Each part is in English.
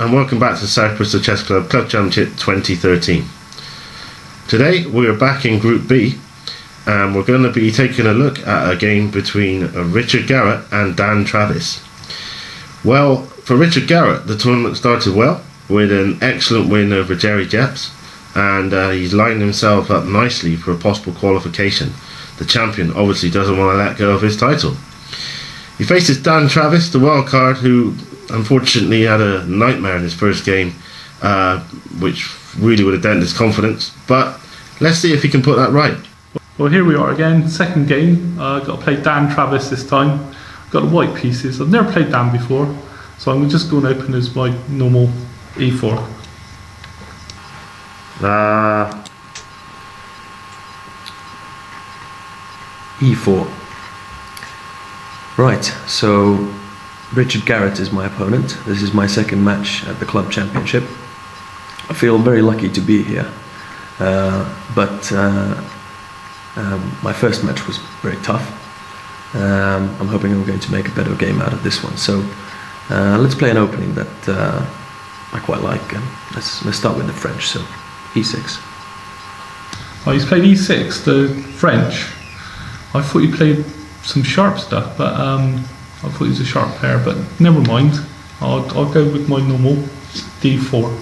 and welcome back to South Bristol Chess Club Club Championship 2013. Today we are back in Group B, and we're going to be taking a look at a game between Richard Garrett and Dan Travis. Well, for Richard Garrett, the tournament started well with an excellent win over Jerry Jeps, and he's lined himself up nicely for a possible qualification. The champion obviously doesn't want to let go of his title. He faces Dan Travis, the wild card, who unfortunately had a nightmare in his first game, which really would have dented his confidence. But let's see if he can put that right. Well, here we are again, second game. Got to play Dan Travis this time. Got the white pieces. I've never played Dan before, so I'm just going to open as my normal e4. e4. Right, so Richard Garrett is my opponent. This is my second match at the club championship. I feel very lucky to be here, but my first match was very tough. I'm hoping I'm going to make a better game out of this one. So let's play an opening that I quite like, and let's start with the French. So e6. Oh, he's played e6, the French. I thought he played some sharp stuff, but I thought he was a sharp player, but never mind. I'll go with my normal d4.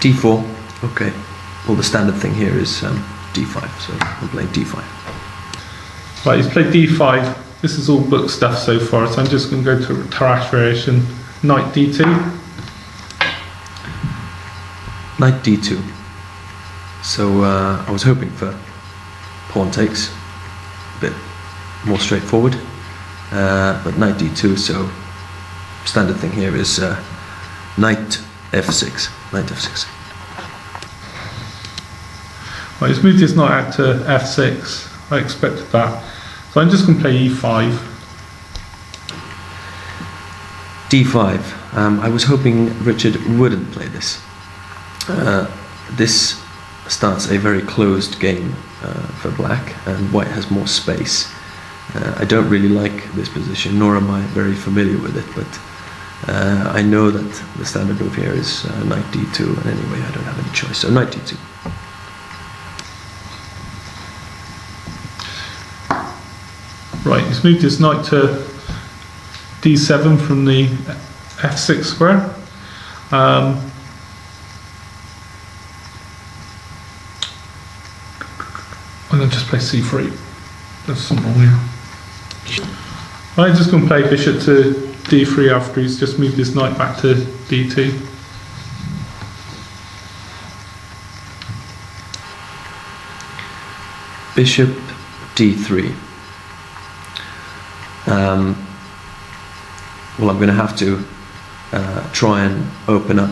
d4, okay. Well, the standard thing here is d5, so I'm playing d5. Right, he's played d5. This is all book stuff so far, so I'm just going to go to Tarrasch variation. Knight d2. Knight d2. So I was hoping for pawn takes, a bit more straightforward, but knight d2, so standard thing here is knight f6. Knight f6. Right, he's moved his knight out to f6. I expected that, so I'm just going to play e5. d5. I was hoping Richard wouldn't play this. This starts a very closed game for black, and white has more space. I don't really like this position, nor am I very familiar with it, but I know that the standard move here is knight d2, and anyway I don't have any choice, so knight d2. Right, he's moved his knight to d7 from the f6 square. I'm going to just play c3. There's something wrong here. I'm just going to play bishop to d3 after he's just moved his knight back to d2. Bishop d3. Well, I'm going to have to try and open up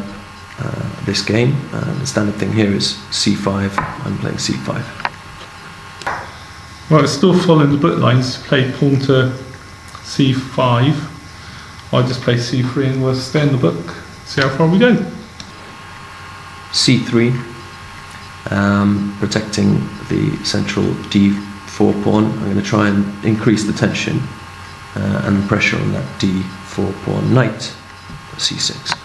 this game. The standard thing here is c5. I'm playing c5. Right, it's still following the book lines. Play pawn to c5. I'll just play c3 and we'll stay in the book. See how far we go. c3, protecting the central d4 pawn. I'm going to try and increase the tension and the pressure on that d4 pawn. Knight c6.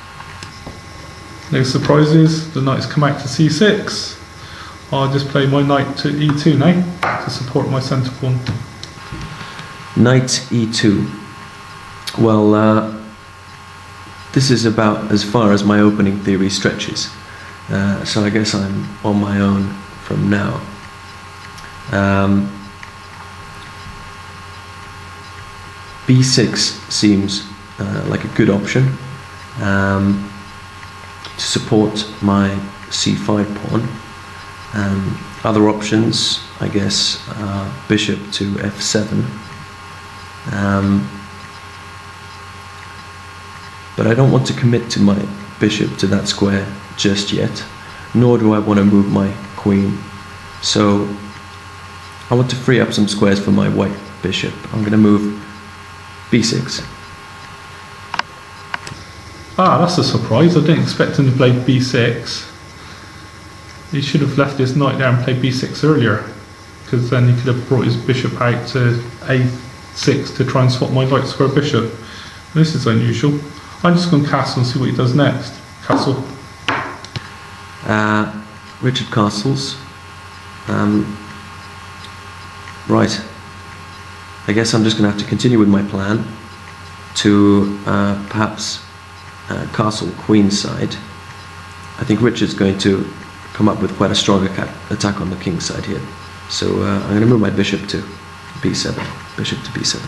No surprises, the knight's come out to c6. I'll just play my knight to e2 now to support my centre pawn. Knight e2. Well, this is about as far as my opening theory stretches. So I guess I'm on my own from now. b6 seems like a good option to support my c5 pawn. Other options, I guess, bishop to f7. But I don't want to commit to my bishop to that square just yet, nor do I want to move my queen. So I want to free up some squares for my white bishop. I'm going to move b6. Ah, that's a surprise. I didn't expect him to play b6. He should have left his knight there and played b6 earlier, because then he could have brought his bishop out to a6 to try and swap my light square bishop. This is unusual. I'm just going to castle and see what he does next. Castle. Richard castles. Right. I guess I'm just going to have to continue with my plan to perhaps castle queenside. I think Richard's going to come up with quite a strong attack on the king's side here. So I'm going to move my bishop to b7. Bishop to b7.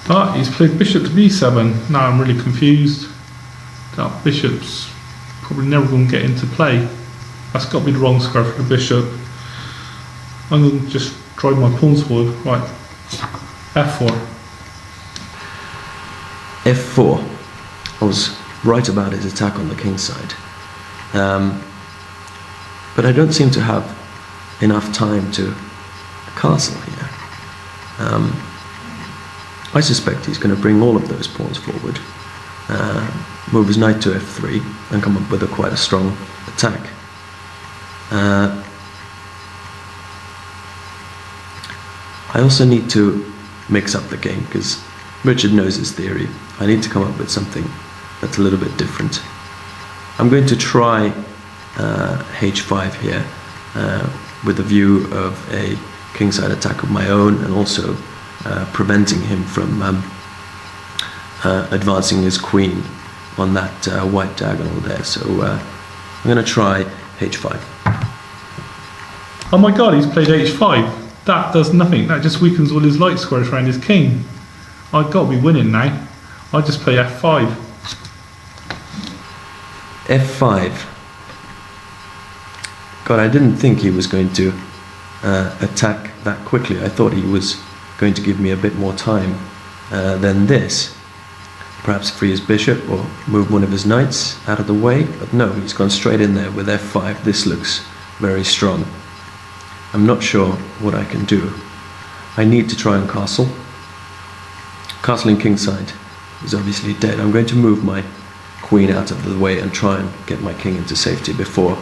Ah, he's played bishop to b7. Now I'm really confused. That bishop's probably never going to get into play. That's got to be the wrong square for the bishop. I'm going to just drive my pawns forward. Right, f4. f4. I was right about his attack on the king's side. But I don't seem to have enough time to castle here. I suspect he's going to bring all of those pawns forward, move his knight to f3 and come up with quite a strong attack. I also need to mix up the game because Richard knows his theory. I need to come up with something that's a little bit different. I'm going to try h5 here with a view of a kingside attack of my own and also preventing him from advancing his queen on that white diagonal there. So I'm going to try h5. Oh my god, he's played h5. That does nothing. That just weakens all his light squares around his king. I've got to be winning now. I'll just play f5. f5. God, I didn't think he was going to attack that quickly. I thought he was going to give me a bit more time than this. Perhaps free his bishop or move one of his knights out of the way. But no, he's gone straight in there with f5. This looks very strong. I'm not sure what I can do. I need to try and castle. Castling kingside is obviously dead. I'm going to move my queen out of the way and try and get my king into safety before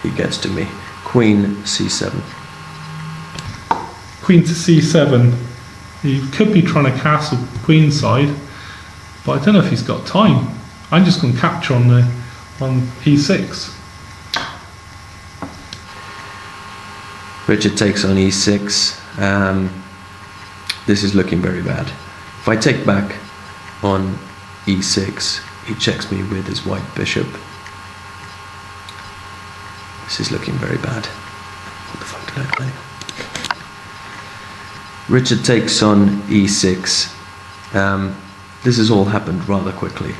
he gets to me. Queen c7. Queen to c7. He could be trying to castle queenside, but I don't know if he's got time. I'm just going to capture on e6. Richard takes on e6. This is looking very bad. If I take back on e6, he checks me with his white bishop. This is looking very bad. What the fuck did I play? Richard takes on e6. This has all happened rather quickly.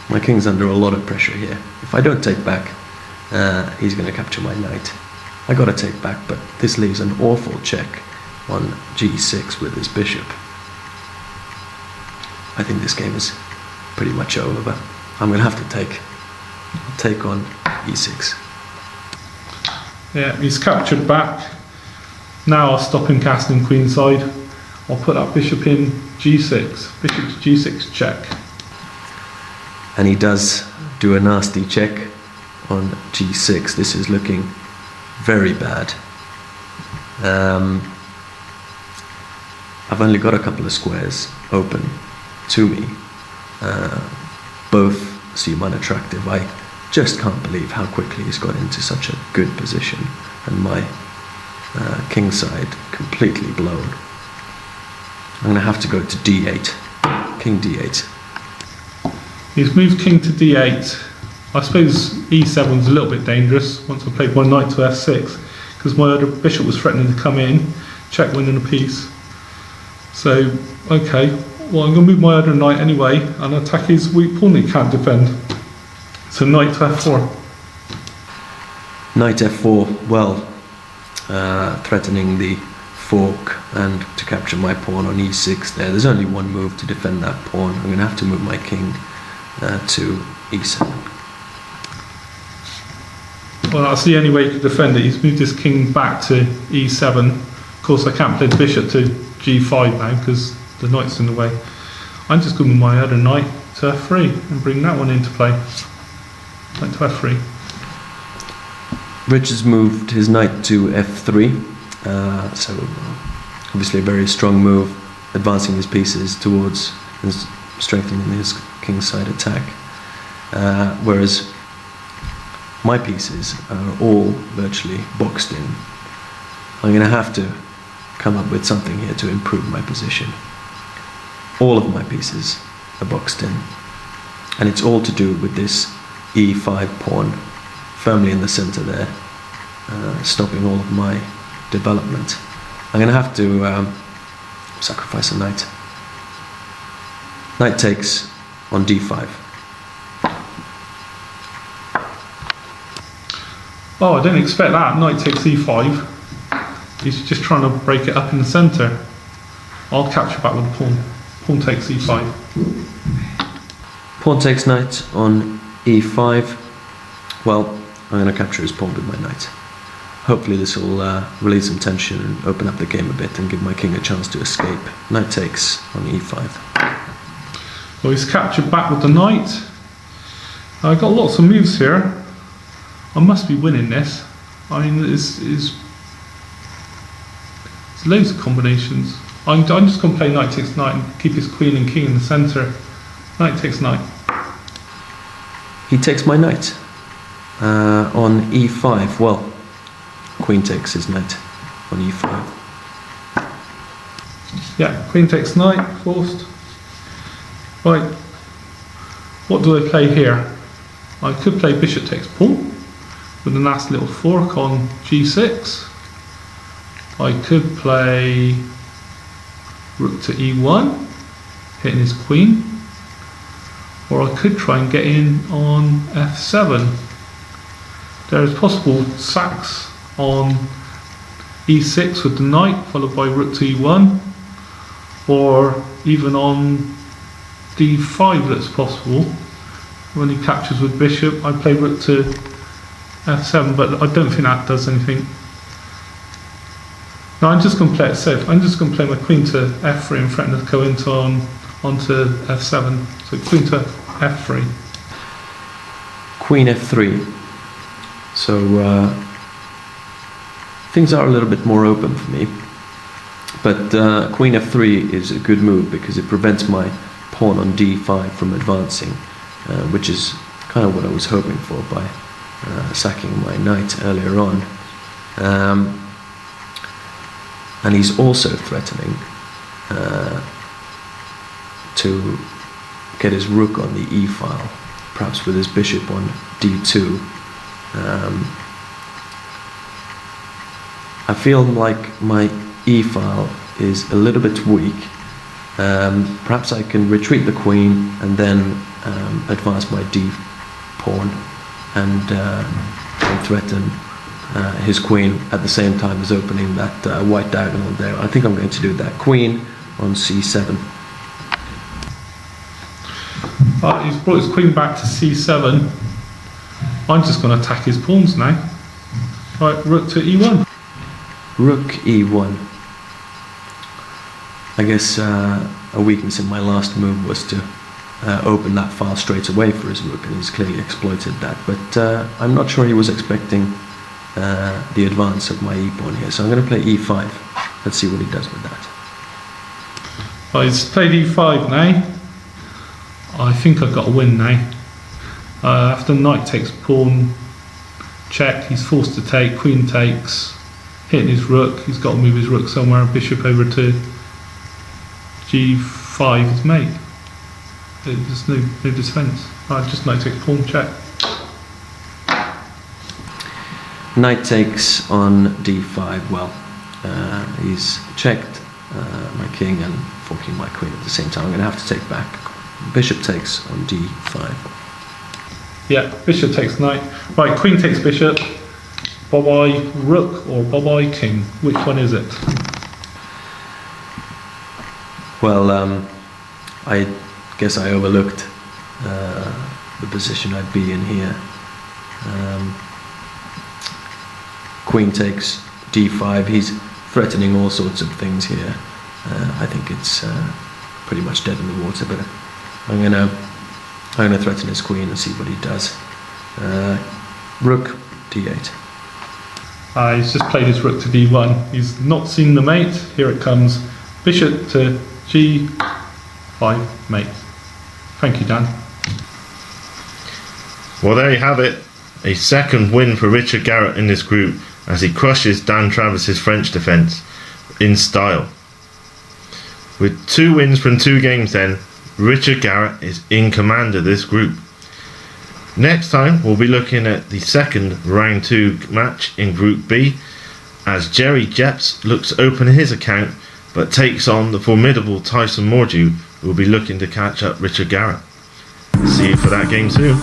My king's under a lot of pressure here. If I don't take back, he's going to capture my knight. I got to take back, but this leaves an awful check on g6 with his bishop. I think this game is pretty much over. I'm going to have to take on e6. Yeah, he's captured back. Now I'll stop him castling queenside. I'll put that bishop in g6. Bishop to g6 check. And he does do a nasty check on g6. This is looking very bad. I've only got a couple of squares open to me. Both seem unattractive. I just can't believe how quickly he's got into such a good position, and my king side completely blown. I'm going to have to go to d8. King d8. He's moved king to d8. I suppose e7's a little bit dangerous once I played my knight to f6, because my other bishop was threatening to come in, check winning a piece. So, okay, well I'm going to move my other knight anyway and attack his weak pawn that he can't defend. So knight to f4. Knight f4, well, threatening the fork and to capture my pawn on e6 there. There's only one move to defend that pawn. I'm going to have to move my king to e7. Well, that's the only way you could defend it. He's moved his king back to e7. Of course, I can't play the bishop to g5 now because the knight's in the way. I'm just going to move my other knight to f3 and bring that one into play. Knight to f3. Richard's moved his knight to f3. So obviously a very strong move, advancing his pieces towards strengthening his kingside attack. Whereas my pieces are all virtually boxed in. I'm going to have to come up with something here to improve my position. All of my pieces are boxed in, and it's all to do with this e5 pawn firmly in the center there, stopping all of my development. I'm going to have to sacrifice a knight. Knight takes on d5. Oh, I didn't expect that. Knight takes e5. He's just trying to break it up in the centre. I'll capture back with the pawn. Pawn takes e5. Pawn takes knight on e5. Well, I'm going to capture his pawn with my knight. Hopefully this will release some tension and open up the game a bit and give my king a chance to escape. Knight takes on e5. Well, he's captured back with the knight. I've got lots of moves here. I must be winning this. I mean, there's loads of combinations. I'm just going to play knight takes knight and keep his queen and king in the centre. Knight takes knight. He takes my knight on e5. Well, queen takes his knight on e5. Yeah, queen takes knight, forced. Right, what do I play here? I could play bishop takes pawn with a nasty little fork on g6. I could play rook to e1, hitting his queen. Or I could try and get in on f7. There is possible sacks on e6 with the knight, followed by rook to e1, or even on d5 that's possible. When he captures with bishop, I play rook to f7, but I don't think that does anything. No, I'm just going to play it safe. I'm just going to play my queen to f3 and threaten to go into onto f7. So queen to f3. Queen f3. So things are a little bit more open for me. But queen f3 is a good move because it prevents my pawn on d5 from advancing, which is kind of what I was hoping for by sacking my knight earlier on. And he's also threatening to get his rook on the e file, perhaps with his bishop on d2. I feel like my e file is a little bit weak. Perhaps I can retreat the queen and then advance my d pawn and threaten his queen at the same time as opening that white diagonal there. I think I'm going to do that. Queen on c7. He's brought his queen back to c7. I'm just going to attack his pawns now. Right, rook to e1. Rook e1. I guess a weakness in my last move was to open that file straight away for his rook, and he's clearly exploited that. But I'm not sure he was expecting the advance of my e-pawn here, so I'm going to play e5. Let's see what he does with that. Well, he's played e5 now. I think I've got a win now. After knight takes pawn, check, he's forced to take, queen takes, hitting his rook, he's got to move his rook somewhere, bishop over to g5 is mate. There's no defence. Just knight takes pawn, check. Knight takes on d5. Well, he's checked my king and forking my queen at the same time. I'm going to have to take back. Bishop takes on d5. Yeah, bishop takes knight. Right, queen takes bishop. Bye-bye rook or bye-bye king. Which one is it? Well, I guess I overlooked the position I'd be in here. Queen takes d5. He's threatening all sorts of things here. I think it's pretty much dead in the water, but I'm gonna threaten his queen and see what he does. Rook d8. He's just played his rook to d1. He's not seen the mate. Here it comes. Bishop to g5 mate. Thank you, Dan. Well, there you have it. A second win for Richard Garrett in this group as he crushes Dan Travis's French defence in style. With 2 wins from 2 games then, Richard Garrett is in command of this group. Next time we'll be looking at the second round 2 match in Group B as Jerry Jeps looks to open his account but takes on the formidable Tyson Mordew, who will be looking to catch up Richard Garrett. See you for that game soon.